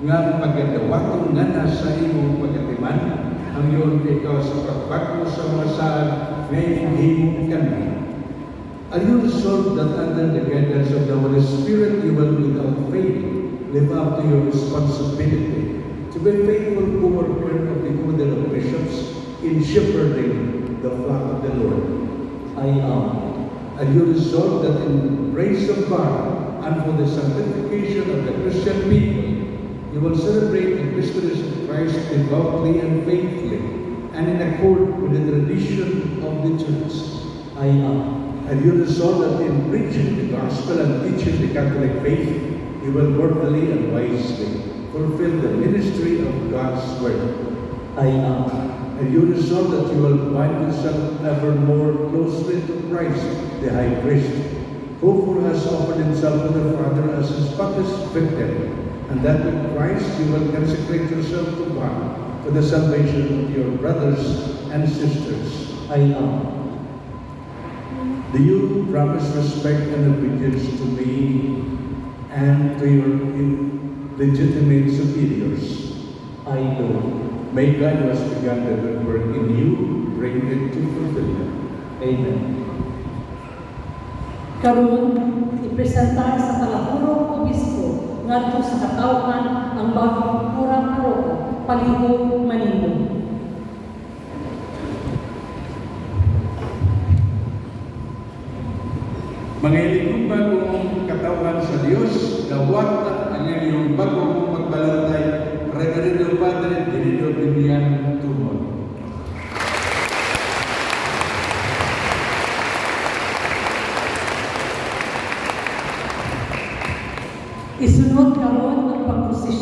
nga magadawaton nga nasa imong pagkatiman, ang iyon ikaw sa pagbago sa mga saan ngayong himong kami. Are you resolved that under the guidance of the Holy Spirit you will without faith live up to your responsibility to be faithful co-worker of the order of bishops in shepherding the flock of the Lord? I am. Are you resolved that in the grace of God and for the sanctification of the Christian people, you will celebrate the mysteries of Christ devoutly and faithfully and in accord with the tradition of the Church? I am. And you resolve that in preaching the gospel and teaching the Catholic faith, you will worthily and wisely fulfill the ministry of God's word. I am. And you resolve that you will bind yourself ever more closely to Christ, the High Priest, who has offered himself to the Father as his spotless victim, and that with Christ you will consecrate yourself to God for the salvation of your brothers and sisters. I am. Do you promise respect and obedience to me and to your legitimate superiors? I do. May God who has begun the good work in you bring it to fulfillment. Amen. Karon, ipresentar sa kalahurong obispo ngadto sa katawhan ang bagong kurang paroko palihog Manindog. Mga inyong bagong katawan sa Diyos, dawat ang inyong bagong pagbalantay, Reverendo Padre Dinido Binian Tumon. Isunod karon ang pagprosesyon